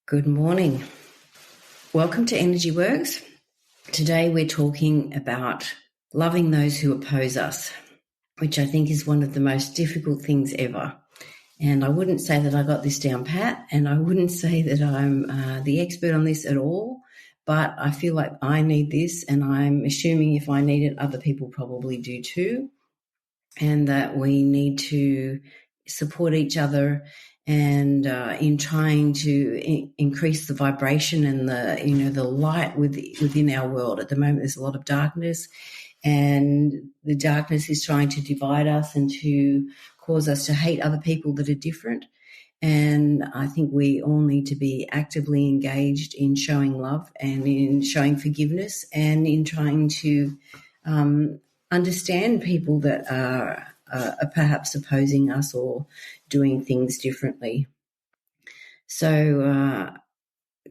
Good morning. Welcome to Energy Works. Today we're talking about loving those who oppose us, which I think is one of the most difficult things ever. And I wouldn't say that I got this down pat, and I wouldn't say that I'm the expert on this at all, but I feel like I need this, and I'm assuming if I need it, other people probably do too, and that we need to support each other and in trying to increase the vibration and the light within our world. At the moment, there's a lot of darkness, and the darkness is trying to divide us and to cause us to hate other people that are different. And I think we all need to be actively engaged in showing love and in showing forgiveness and in trying to understand people that are perhaps opposing us or doing things differently. So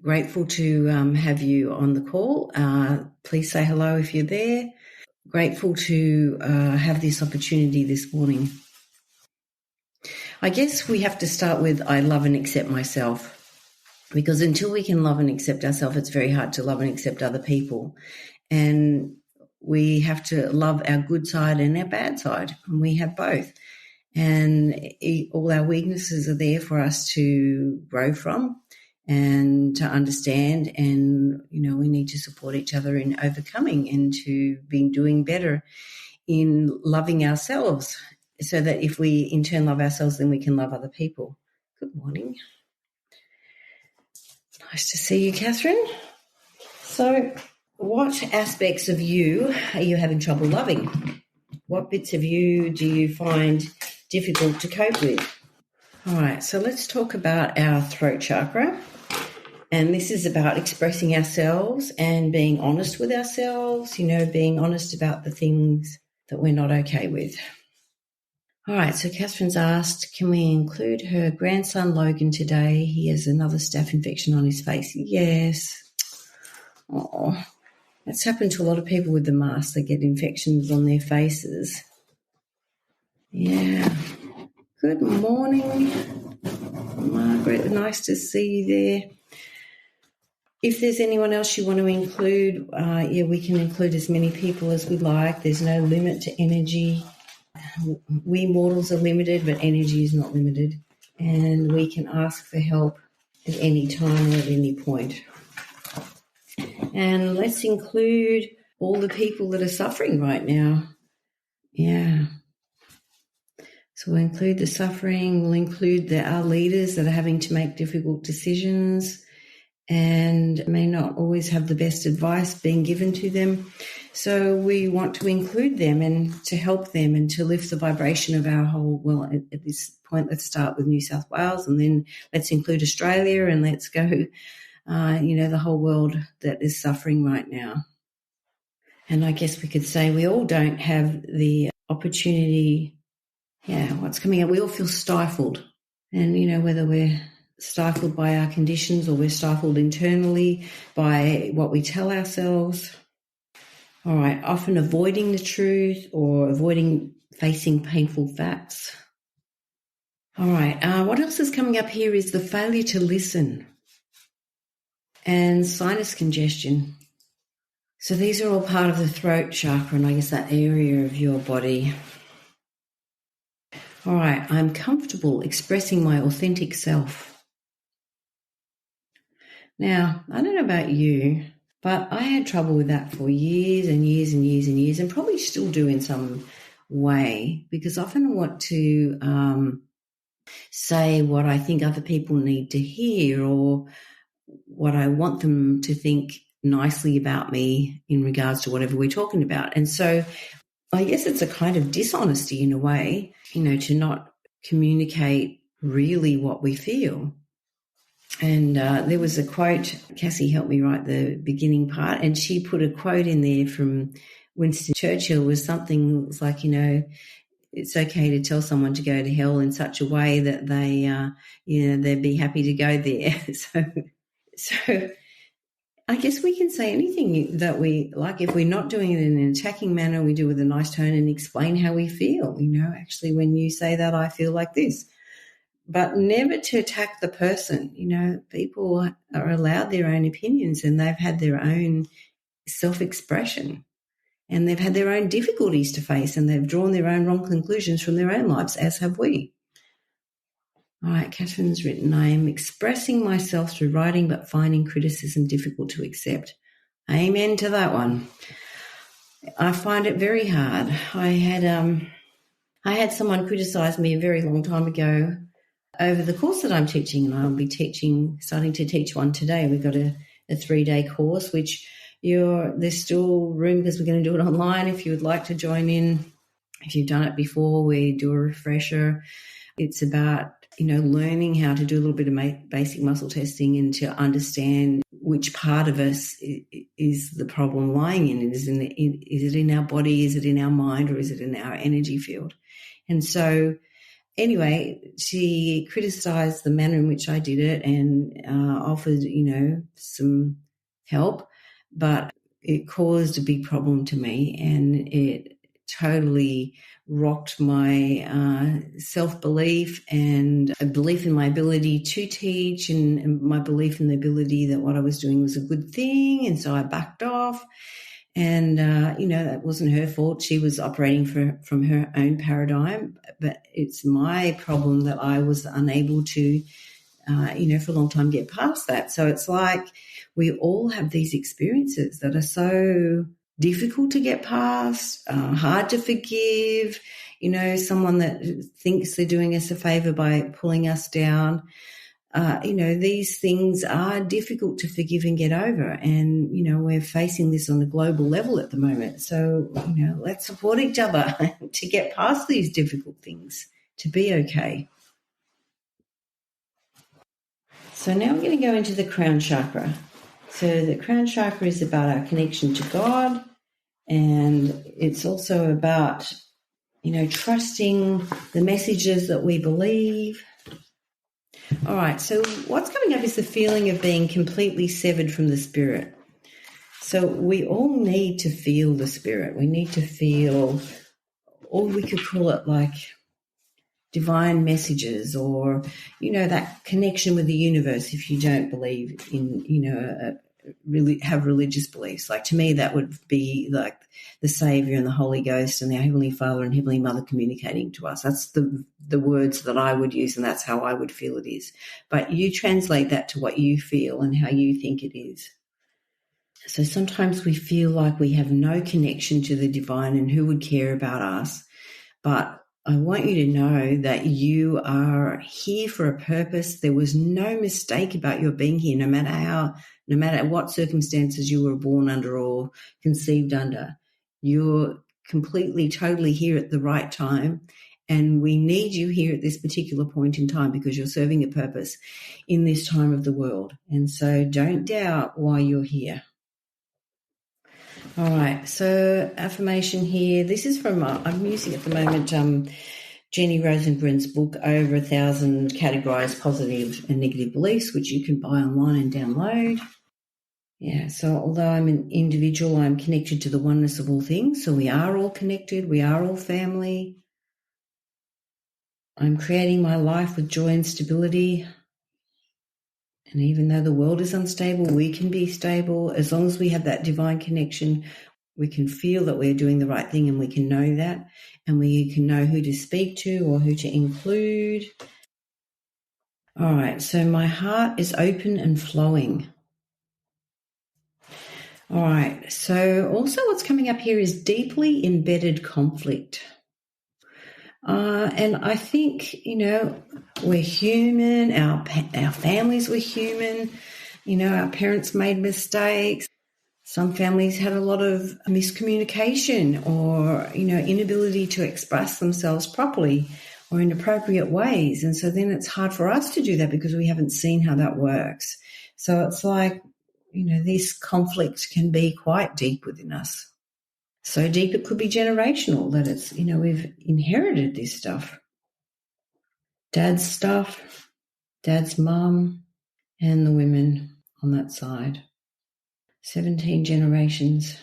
grateful to have you on the call. Please say hello if you're there. Grateful to have this opportunity this morning. I guess we have to start with I love and accept myself, because until we can love and accept ourselves, it's very hard to love and accept other people. And we have to love our good side and our bad side, and we have both. And all our weaknesses are there for us to grow from and to understand. And, we need to support each other in overcoming and to be doing better in loving ourselves, so that if we in turn love ourselves, then we can love other people. Good morning. Nice to see you, Catherine. So what aspects of you are you having trouble loving? What bits of you do you find difficult to cope with? All right, so let's talk about our throat chakra. And this is about expressing ourselves and being honest with ourselves, being honest about the things that we're not okay with. All right, so Catherine's asked, can we include her grandson Logan today? He has another staph infection on his face. Yes. Oh, that's happened to a lot of people with the mask. They get infections on their faces. Yeah. Good morning, Margaret. Nice to see you there. If there's anyone else you want to include, we can include as many people as we like. There's no limit to energy. We mortals are limited, but energy is not limited. And we can ask for help at any time or at any point. And let's include all the people that are suffering right now. Yeah. So we'll include the suffering, we'll include our leaders that are having to make difficult decisions and may not always have the best advice being given to them. So we want to include them and to help them and to lift the vibration of our whole, well, at this point, let's start with New South Wales, and then let's include Australia, and let's go, the whole world that is suffering right now. And I guess we could say we all don't have the opportunity. Yeah, what's coming out? We all feel stifled. And, whether we're stifled by our conditions or we're stifled internally by what we tell ourselves. All right, often avoiding the truth or avoiding facing painful facts. All right, what else is coming up here is the failure to listen and sinus congestion. So these are all part of the throat chakra, and I guess that area of your body. All right, I'm comfortable expressing my authentic self. Now, I don't know about you, but I had trouble with that for years and years and years and years, and probably still do in some way, because often I want to say what I think other people need to hear or what I want them to think nicely about me in regards to whatever we're talking about. And so I guess it's a kind of dishonesty in a way, to not communicate really what we feel. And there was a quote, Cassie helped me write the beginning part, and she put a quote in there from Winston Churchill, was something like, it's okay to tell someone to go to hell in such a way that they, they'd be happy to go there. So I guess we can say anything that we like. If we're not doing it in an attacking manner, we do it with a nice tone and explain how we feel. Actually, when you say that, I feel like this. but never to attack the person. People are allowed their own opinions, and they've had their own self-expression, and they've had their own difficulties to face, and they've drawn their own wrong conclusions from their own lives, as have we. All right, Catherine's written, I am expressing myself through writing, but finding criticism difficult to accept. Amen to that one. I find it very hard. I had someone criticize me a very long time ago over the course that I'm teaching, and I'll be starting to teach one today. We've got a 3-day course, which there's still room because we're going to do it online if you would like to join in. If you've done it before, we do a refresher. It's about, learning how to do a little bit of basic muscle testing and to understand which part of us is the problem lying in. Is it in our body? Is it in our mind? Or is it in our energy field? And so anyway, she criticized the manner in which I did it and offered, some help, but it caused a big problem to me, and it totally rocked my self-belief and a belief in my ability to teach, and my belief in the ability that what I was doing was a good thing. And so I backed off, and, that wasn't her fault. She was operating from her own paradigm, but it's my problem that I was unable to, for a long time get past that. So it's like we all have these experiences that are so difficult to get past, hard to forgive, someone that thinks they're doing us a favor by pulling us down. These things are difficult to forgive and get over. And, we're facing this on a global level at the moment. So, let's support each other to get past these difficult things, to be okay. So now we're going to go into the crown chakra. So the crown chakra is about our connection to God, and it's also about, trusting the messages that we believe. All right, so what's coming up is the feeling of being completely severed from the spirit. So we all need to feel the spirit. We need to feel, or we could call it like divine messages, or, that connection with the universe if you don't believe in, really have religious beliefs. Like, to me, that would be like the Savior and the Holy Ghost and our Heavenly Father and Heavenly Mother communicating to us. That's the words that I would use, and that's how I would feel it is. But you translate that to what you feel and how you think it is. So sometimes we feel like we have no connection to the divine and who would care about us. But I want you to know that you are here for a purpose. There was no mistake about your being here, no matter what circumstances you were born under or conceived under. You're completely, totally here at the right time. And we need you here at this particular point in time because you're serving a purpose in this time of the world. And so don't doubt why you're here. All right, so affirmation here. This is from, I'm using at the moment Jenny Rosengren's book, Over 1,000 Categorized Positive and Negative Beliefs, which you can buy online and download. Yeah, so although I'm an individual, I'm connected to the oneness of all things. So we are all connected. We are all family. I'm creating my life with joy and stability. And even though the world is unstable, we can be stable. As long as we have that divine connection, we can feel that we're doing the right thing, and we can know that, and we can know who to speak to or who to include. All right, so my heart is open and flowing. All right, so also what's coming up here is deeply embedded conflict. And I think, we're human, our families were human, our parents made mistakes. Some families had a lot of miscommunication or, inability to express themselves properly or in appropriate ways. And so then it's hard for us to do that because we haven't seen how that works. So it's like, this conflict can be quite deep within us. So deep it could be generational, that it's, we've inherited this stuff. Dad's stuff, Dad's mum, and the women on that side. 17 generations.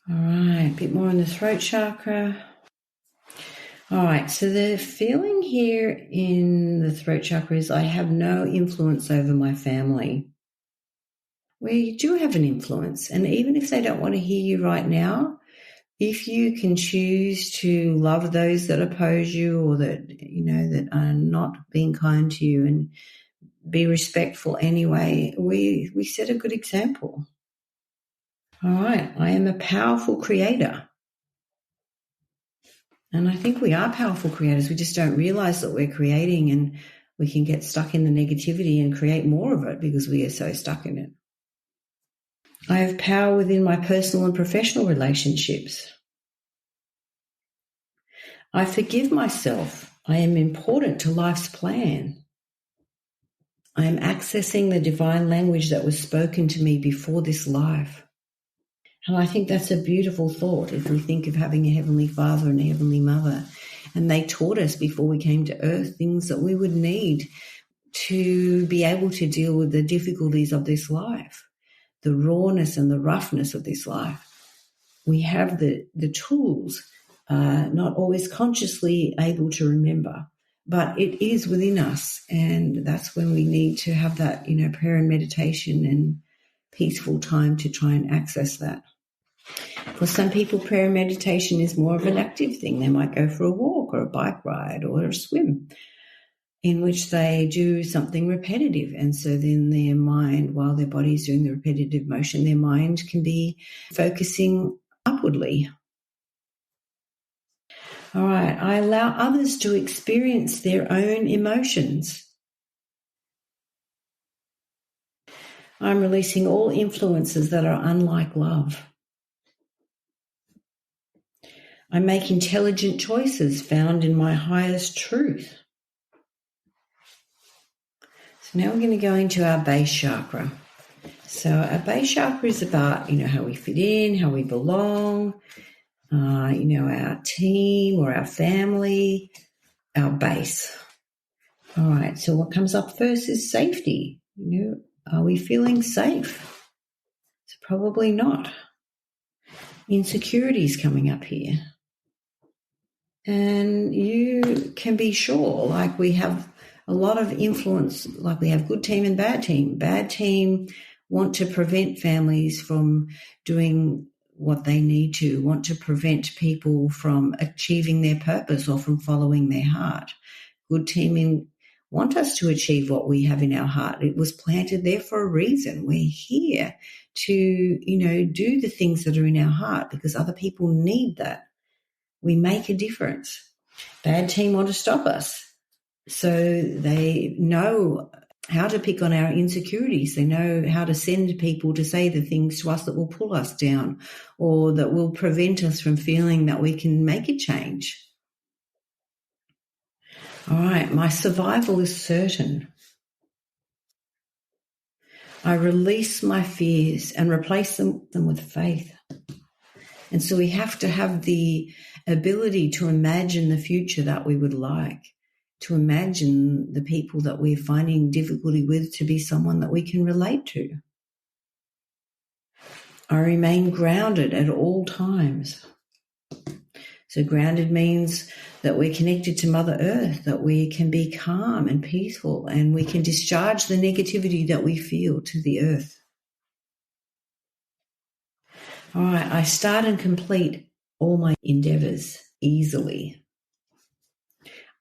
All right, a bit more on the throat chakra. All right, so the feeling here in the throat chakra is I have no influence over my family. Well, you do have an influence, and even if they don't want to hear you right now, if you can choose to love those that oppose you or that, that are not being kind to you and be respectful anyway, we set a good example. All right, I am a powerful creator. And I think we are powerful creators. We just don't realize that we're creating, and we can get stuck in the negativity and create more of it because we are so stuck in it. I have power within my personal and professional relationships. I forgive myself. I am important to life's plan. I am accessing the divine language that was spoken to me before this life. And I think that's a beautiful thought if we think of having a Heavenly Father and a Heavenly Mother. And they taught us before we came to earth things that we would need to be able to deal with the difficulties of this life, the rawness and the roughness of this life. We have the tools, not always consciously able to remember, but it is within us. And that's when we need to have that, prayer and meditation and peaceful time to try and access that. For some people, prayer and meditation is more of an active thing. They might go for a walk or a bike ride or a swim, in which they do something repetitive. And so then their mind, while their body is doing the repetitive motion, their mind can be focusing upwardly. All right, I allow others to experience their own emotions. I'm releasing all influences that are unlike love. I make intelligent choices found in my highest truth. So now we're going to go into our base chakra. So our base chakra is about, how we fit in, how we belong, our team or our family, our base. All right, so what comes up first is safety. Are we feeling safe? So probably not. Insecurity is coming up here. And you can be sure, like we have a lot of influence, like we have good team and bad team. Bad team want to prevent families from doing what they need to, want to prevent people from achieving their purpose or from following their heart. Good team want us to achieve what we have in our heart. It was planted there for a reason. We're here to, do the things that are in our heart because other people need that. We make a difference. Bad team want to stop us. So they know how to pick on our insecurities. They know how to send people to say the things to us that will pull us down or that will prevent us from feeling that we can make a change. All right, my survival is certain. I release my fears and replace them with faith. And so we have to have the ability to imagine the future that we would like, to imagine the people that we're finding difficulty with to be someone that we can relate to. I remain grounded at all times. So grounded means that we're connected to Mother Earth, that we can be calm and peaceful, and we can discharge the negativity that we feel to the earth. All right, I start and complete all my endeavors easily.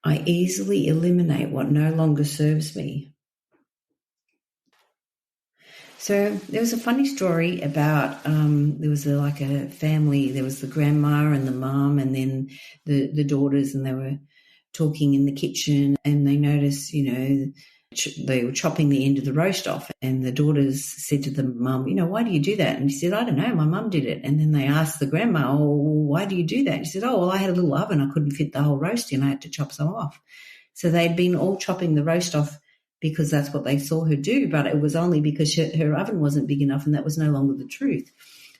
I easily eliminate what no longer serves me. So there was a funny story about there was a family. There was the grandma and the mum and then the daughters, and they were talking in the kitchen, and they noticed, they were chopping the end of the roast off, and the daughters said to the mum, why do you do that? And she said, I don't know, my mum did it. And then they asked the grandma, oh, why do you do that? And she said, oh, well, I had a little oven. I couldn't fit the whole roast in. I had to chop some off. So they'd been all chopping the roast off because that's what they saw her do, but it was only because her oven wasn't big enough, and that was no longer the truth.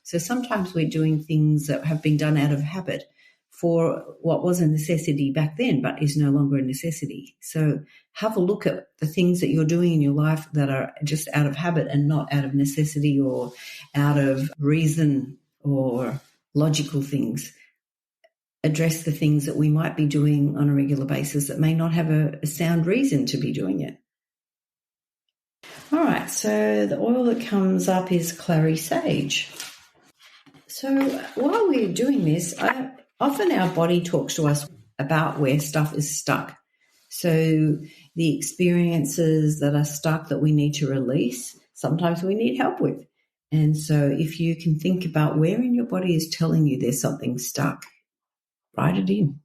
So sometimes we're doing things that have been done out of habit for what was a necessity back then, but is no longer a necessity. So have a look at the things that you're doing in your life that are just out of habit and not out of necessity or out of reason or logical things. address the things that we might be doing on a regular basis that may not have a sound reason to be doing it. All right, so the oil that comes up is clary sage. So while we're doing this, often our body talks to us about where stuff is stuck. So the experiences that are stuck that we need to release, sometimes we need help with. And so if you can think about where in your body is telling you there's something stuck, write it in.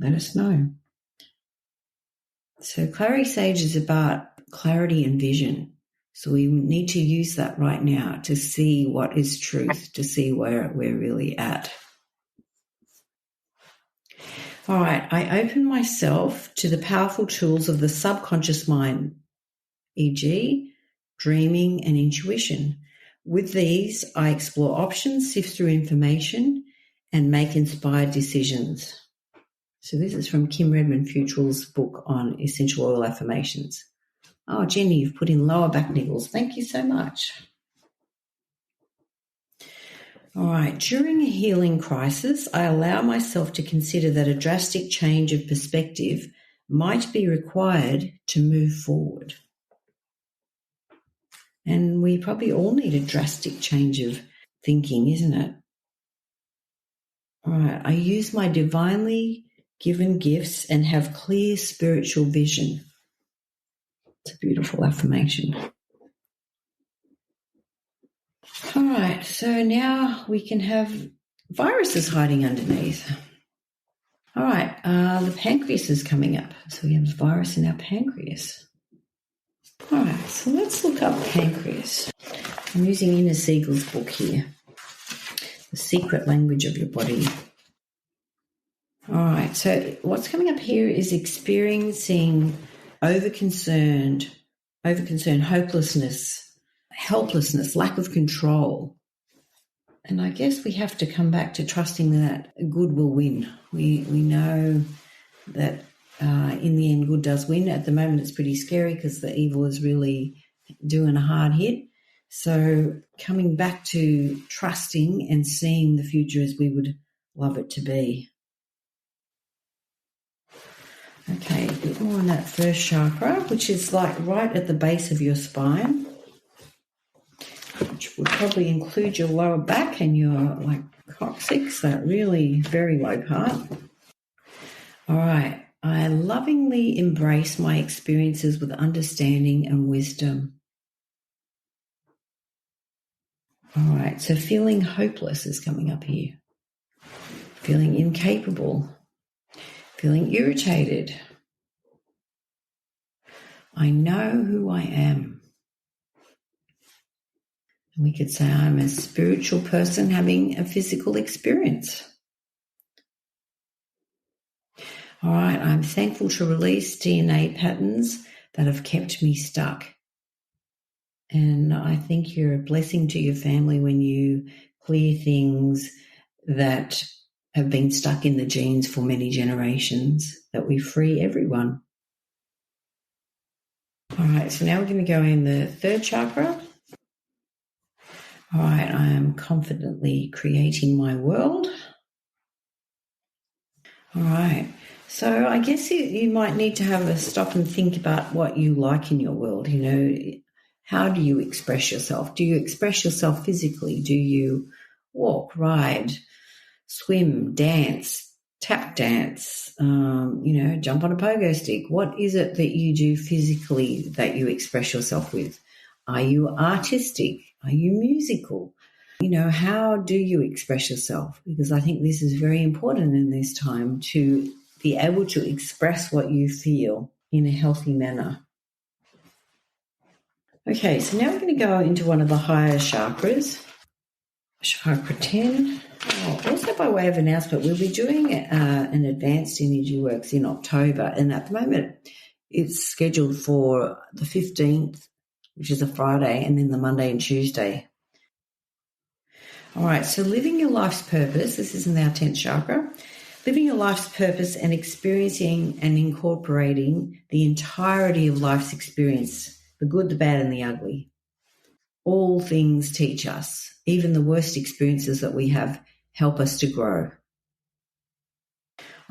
Let us know. So clary sage is about clarity and vision. So we need to use that right now to see what is truth, to see where we're really at. All right, I open myself to the powerful tools of the subconscious mind, e.g., dreaming and intuition. With these, I explore options, sift through information, and make inspired decisions. So this is from Kim Redmond Futrell's book on essential oil affirmations. Oh, Jenny, you've put in lower back niggles. Thank you so much. All right, during a healing crisis, I allow myself to consider that a drastic change of perspective might be required to move forward. And we probably all need a drastic change of thinking, isn't it? All right, I use my divinely given gifts and have clear spiritual vision. It's a beautiful affirmation. All right, so now we can have viruses hiding underneath. All right, the pancreas is coming up. So we have a virus in our pancreas. All right, so let's look up pancreas. I'm using Ina Siegel's book here, The Secret Language of Your Body. All right, so what's coming up here is experiencing overconcerned, hopelessness, helplessness, lack of control. And I guess we have to come back to trusting that good will win. We know that in the end, good does win. At the moment, it's pretty scary because the evil is really doing a hard hit. So coming back to trusting and seeing the future as we would love it to be. Okay, a bit more on that first chakra, which is like right at the base of your spine, which would probably include your lower back and your like coccyx, that really very low part. All right. I lovingly embrace my experiences with understanding and wisdom. All right, so feeling hopeless is coming up here. Feeling incapable. Feeling irritated. I know who I am. And we could say I'm a spiritual person having a physical experience. All right, I'm thankful to release DNA patterns that have kept me stuck. And I think you're a blessing to your family when you clear things that have been stuck in the genes for many generations, that we free everyone. All right, so now we're going to go in the third chakra. All right, I am confidently creating my world. All right. So I guess you might need to have a stop and think about what you like in your world. You know, how do you express yourself? Do you express yourself physically? Do you walk, ride, swim, dance, tap dance, jump on a pogo stick? What is it that you do physically that you express yourself with? Are you artistic? Are you musical? You know, how do you express yourself? Because I think this is very important in this time to be able to express what you feel in a healthy manner. Okay, so now we're going to go into one of the higher chakras, chakra 10. Also, by way of announcement, we'll be doing an advanced energy works in October, and at the moment it's scheduled for the 15th, which is a Friday, and then the Monday and Tuesday. All right, so living your life's purpose, this is in our 10th chakra, living your life's purpose and experiencing and incorporating the entirety of life's experience, the good, the bad, and the ugly. All things teach us. Even the worst experiences that we have help us to grow.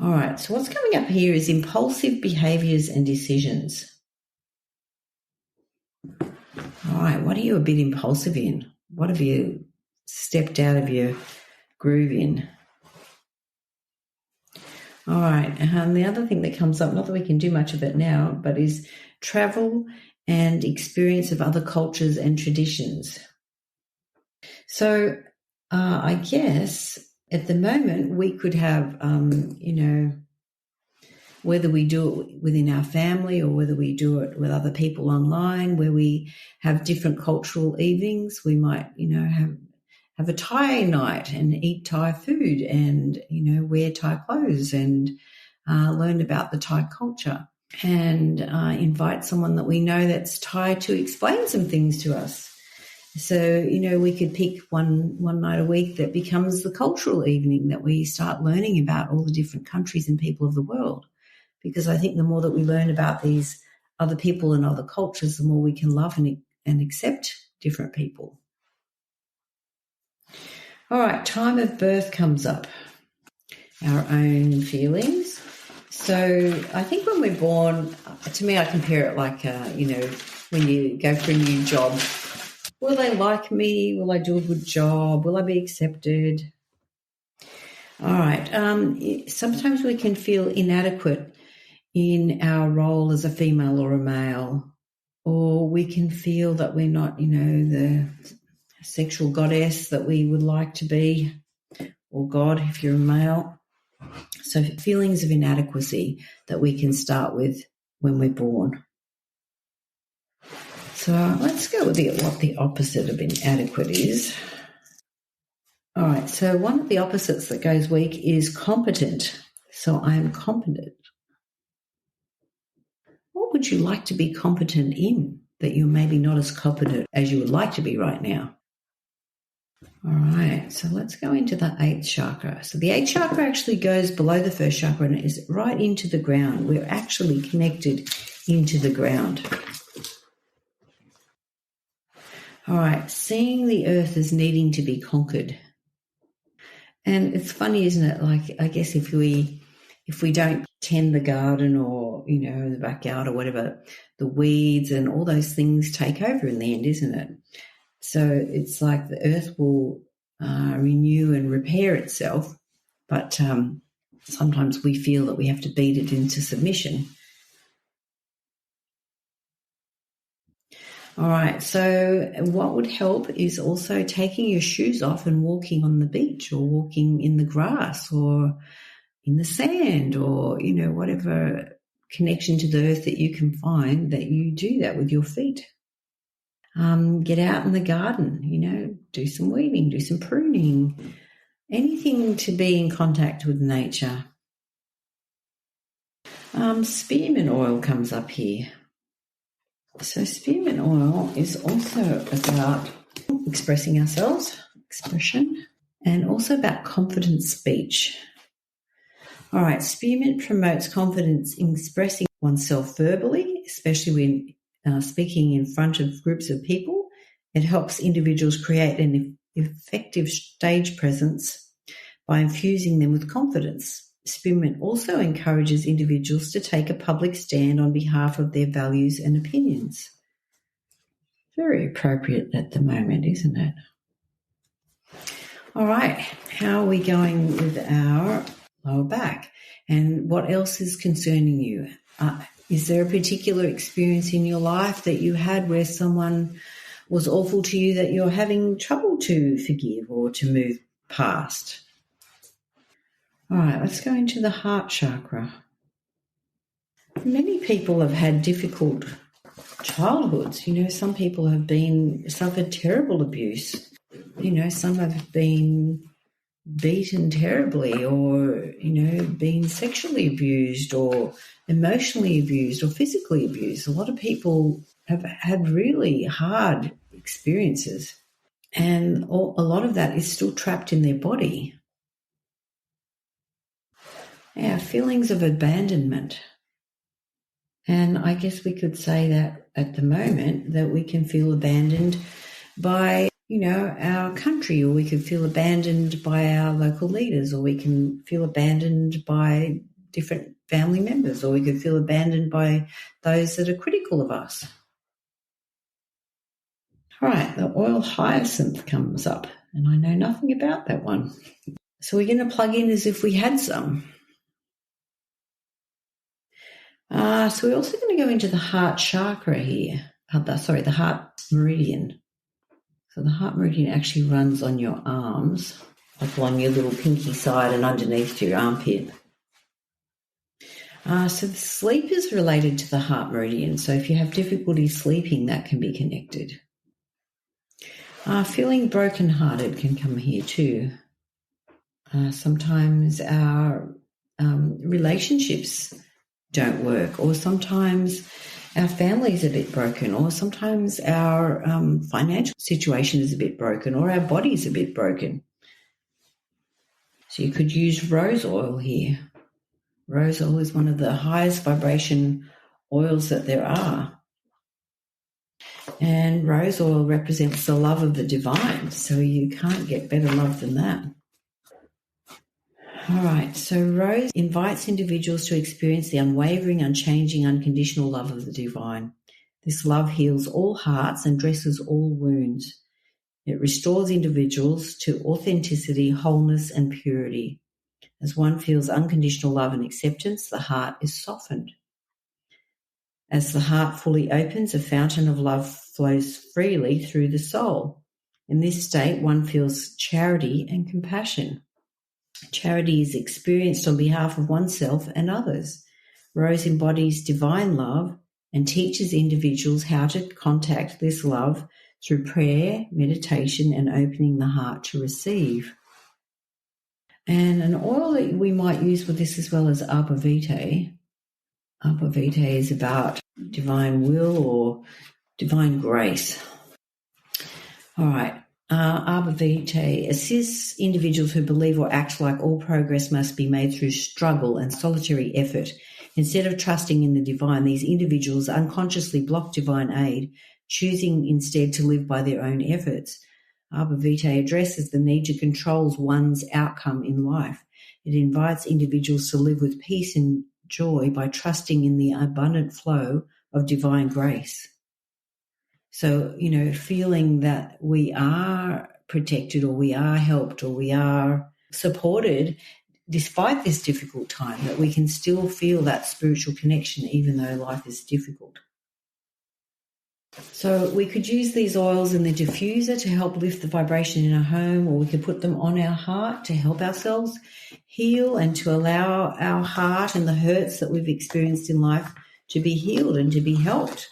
All right, so what's coming up here is impulsive behaviours and decisions. All right, what are you a bit impulsive in? What have you stepped out of your groove in? All right, and the other thing that comes up, not that we can do much of it now, but is travel and experience of other cultures and traditions. So I guess at the moment we could have, whether we do it within our family or whether we do it with other people online, where we have different cultural evenings. We might, have a Thai night and eat Thai food and, wear Thai clothes and learn about the Thai culture and invite someone that we know that's Thai to explain some things to us. So, we could pick one night a week that becomes the cultural evening, that we start learning about all the different countries and people of the world. Because I think the more that we learn about these other people and other cultures, the more we can love and accept different people. All right, time of birth comes up, our own feelings. So I think when we're born, to me, I compare it like, when you go for a new job. Will they like me? Will I do a good job? Will I be accepted? All right. Sometimes we can feel inadequate in our role as a female or a male, or we can feel that we're not, the sexual goddess that we would like to be, or God if you're a male. So feelings of inadequacy that we can start with when we're born. So let's go with what the opposite of inadequate is. All right, so one of the opposites that goes weak is competent. So I am competent. What would you like to be competent in that you're maybe not as competent as you would like to be right now? All right, so let's go into the 8th chakra. So the 8th chakra actually goes below the 1st chakra and is right into the ground. We're actually connected into the ground. All right, seeing the earth as needing to be conquered. And it's funny, isn't it? Like, I guess if we don't tend the garden or, the backyard or whatever, the weeds and all those things take over in the end, isn't it? So it's like the earth will renew and repair itself, but sometimes we feel that we have to beat it into submission. All right, so what would help is also taking your shoes off and walking on the beach or walking in the grass or in the sand or, whatever connection to the earth that you can find, that you do that with your feet. Get out in the garden, do some weeding, do some pruning, anything to be in contact with nature. Spearmint oil comes up here. So spearmint oil is also about expressing ourselves, expression, and also about confident speech. All right, spearmint promotes confidence in expressing oneself verbally, especially when speaking in front of groups of people. It helps individuals create an effective stage presence by infusing them with confidence. Spearmint also encourages individuals to take a public stand on behalf of their values and opinions. Very appropriate at the moment, isn't it? All right, how are we going with our lower back? And what else is concerning you? Is there a particular experience in your life that you had where someone was awful to you that you're having trouble to forgive or to move past? All right, let's go into the heart chakra. Many people have had difficult childhoods. Some people have suffered terrible abuse. Some have been beaten terribly or, been sexually abused or emotionally abused or physically abused. A lot of people have had really hard experiences, and a lot of that is still trapped in their body. Yeah, feelings of abandonment. And I guess we could say that at the moment that we can feel abandoned by our country, or we could feel abandoned by our local leaders, or we can feel abandoned by different family members, or we could feel abandoned by those that are critical of us. All right, the oil hyacinth comes up, and I know nothing about that one. So we're going to plug in as if we had some. So we're also going to go into the heart chakra here. The heart meridian. So the heart meridian actually runs on your arms, like along your little pinky side and underneath your armpit. So the sleep is related to the heart meridian. So if you have difficulty sleeping, that can be connected. Feeling brokenhearted can come here too. Sometimes our relationships don't work, or sometimes our family is a bit broken, or sometimes our financial situation is a bit broken, or our body is a bit broken. So you could use rose oil here. Rose oil is one of the highest vibration oils that there are. And rose oil represents the love of the divine, so you can't get better love than that. All right, so rose invites individuals to experience the unwavering, unchanging, unconditional love of the divine. This love heals all hearts and dresses all wounds. It restores individuals to authenticity, wholeness, and purity. As one feels unconditional love and acceptance, the heart is softened. As the heart fully opens, a fountain of love flows freely through the soul. In this state, one feels charity and compassion. Charity is experienced on behalf of oneself and others. Rose embodies divine love and teaches individuals how to contact this love through prayer, meditation, and opening the heart to receive. And an oil that we might use with this as well as Arbor Vitae. Arbor Vitae is about divine will or divine grace. All right. Arbor Vitae assists individuals who believe or act like all progress must be made through struggle and solitary effort. Instead of trusting in the divine, these individuals unconsciously block divine aid, choosing instead to live by their own efforts. Arbor Vitae addresses the need to control one's outcome in life. It invites individuals to live with peace and joy by trusting in the abundant flow of divine grace. So, feeling that we are protected, or we are helped, or we are supported despite this difficult time, that we can still feel that spiritual connection even though life is difficult. So we could use these oils in the diffuser to help lift the vibration in our home, or we could put them on our heart to help ourselves heal and to allow our heart and the hurts that we've experienced in life to be healed and to be helped.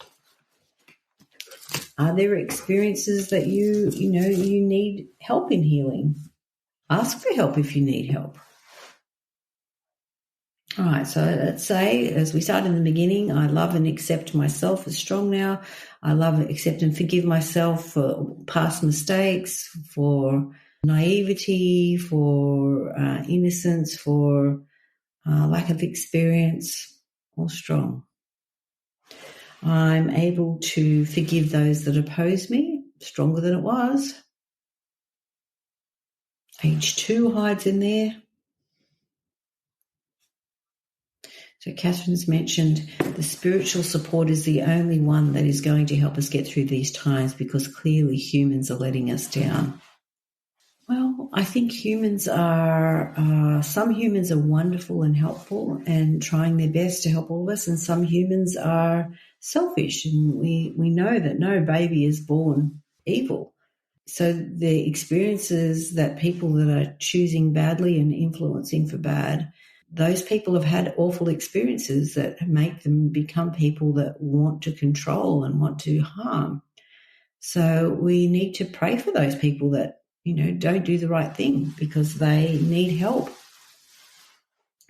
Are there experiences that you need help in healing? Ask for help if you need help. All right, so let's say, as we started in the beginning, I love and accept myself as strong now. I love, accept, and forgive myself for past mistakes, for naivety, for innocence, for lack of experience, all strong. I'm able to forgive those that oppose me, stronger than it was. Age 2 hides in there. So Catherine's mentioned the spiritual support is the only one that is going to help us get through these times, because clearly humans are letting us down. Well, I think some humans are wonderful and helpful and trying their best to help all of us, and some humans are selfish, and we know that no baby is born evil. So the experiences that people that are choosing badly and influencing for bad, those people have had awful experiences that make them become people that want to control and want to harm. So we need to pray for those people that, don't do the right thing, because they need help.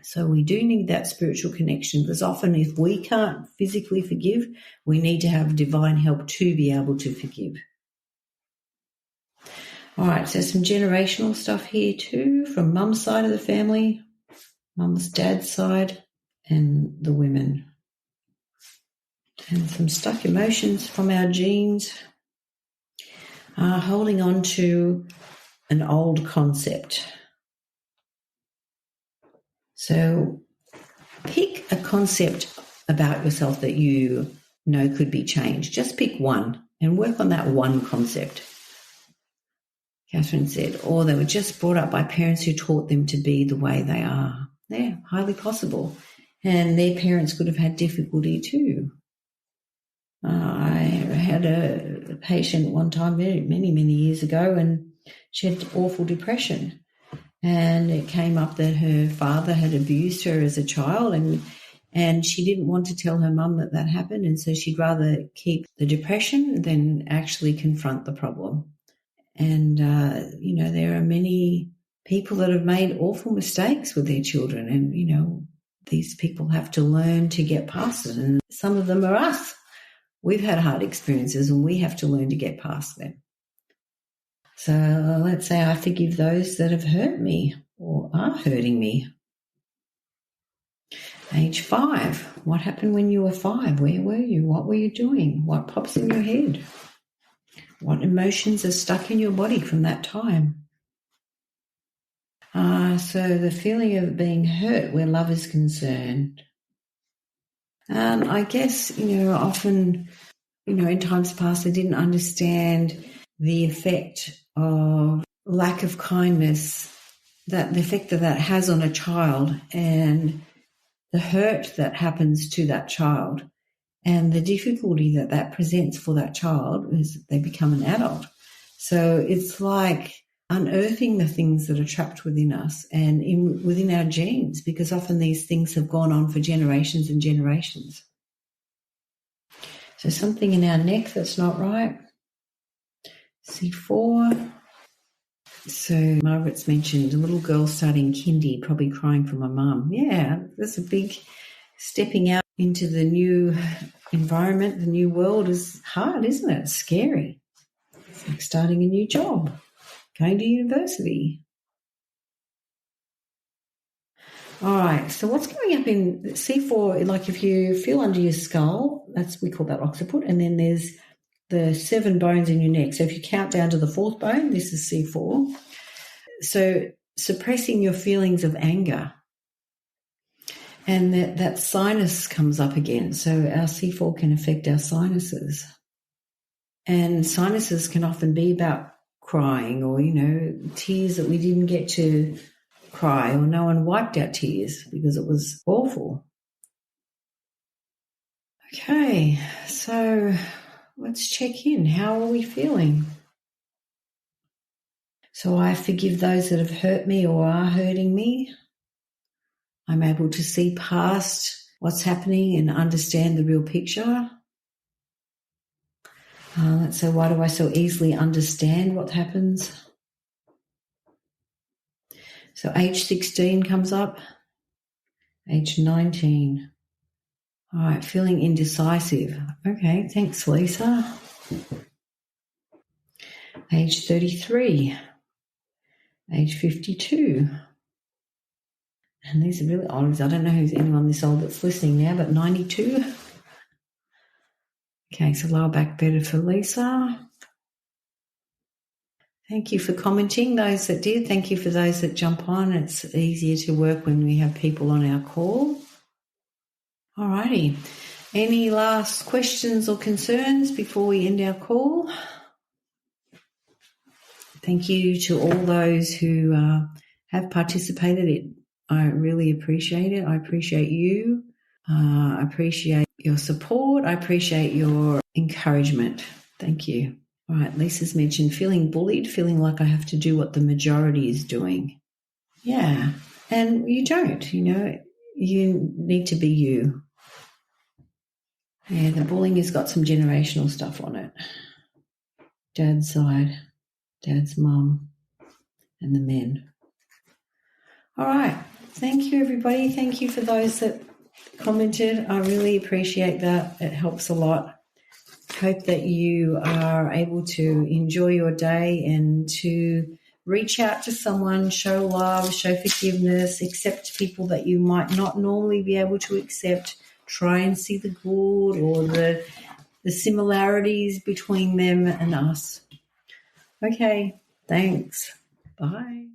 So we do need that spiritual connection, because often if we can't physically forgive, we need to have divine help to be able to forgive. All right, so some generational stuff here too, from mum's side of the family, mum's dad's side, and the women. And some stuck emotions from our genes. holding on to an old concept. So pick a concept about yourself that you know could be changed. Just pick one and work on that one concept. Catherine said, or they were just brought up by parents who taught them to be the way they are. Yeah, highly possible. And their parents could have had difficulty too. I had a patient one time many years ago, and she had awful depression. And it came up that her father had abused her as a child, and she didn't want to tell her mum that happened, and so she'd rather keep the depression than actually confront the problem. And, there are many people that have made awful mistakes with their children, and, these people have to learn to get past it. And some of them are us. We've had hard experiences and we have to learn to get past them. So let's say I forgive those that have hurt me or are hurting me. Age 5. What happened when you were 5? Where were you? What were you doing? What pops in your head? What emotions are stuck in your body from that time? So the feeling of being hurt where love is concerned. I guess, often, in times past I didn't understand the effect of lack of kindness, the effect that has on a child, and the hurt that happens to that child, and the difficulty that presents for that child as they become an adult. So it's like unearthing the things that are trapped within us and within our genes, because often these things have gone on for generations and generations. So something in our neck that's not right. C4. So Margaret's mentioned a little girl starting kindy, probably crying for my mum. Yeah, that's a big stepping out into the new environment. The new world is hard, isn't it? It's scary. It's like starting a new job, going to university. All right, so what's coming up in C4, like if you feel under your skull, we call that occiput, and then there's the 7 bones in your neck. So if you count down to the 4th bone, this is C4. So suppressing your feelings of anger, and that sinus comes up again. So our C4 can affect our sinuses. And sinuses can often be about crying or, tears that we didn't get to cry, or no one wiped our tears because it was awful. Okay, so let's check in. How are we feeling? So I forgive those that have hurt me or are hurting me. I'm able to see past what's happening and understand the real picture. Let's say, why do I so easily understand what happens? So age 16 comes up. Age 19. All right, feeling indecisive. Okay, thanks, Lisa. Age 33. Age 52. And these are really old. I don't know who's anyone this old that's listening now, but 92. Okay, so lower back better for Lisa. Thank you for commenting, those that did. Thank you for those that jump on. It's easier to work when we have people on our call. All righty. Any last questions or concerns before we end our call? Thank you to all those who have participated. I really appreciate it. I appreciate you. I appreciate your support. I appreciate your encouragement. Thank you. All right, Lisa's mentioned feeling bullied, feeling like I have to do what the majority is doing. Yeah, and you don't, you need to be you. Yeah, the bullying has got some generational stuff on it. Dad's side, Dad's mum, and the men. All right, thank you, everybody. Thank you for those that commented. I really appreciate that. It helps a lot. Hope that you are able to enjoy your day and to reach out to someone, show love, show forgiveness, accept people that you might not normally be able to accept. Try and see the good or the similarities between them and us. Okay, thanks. Bye.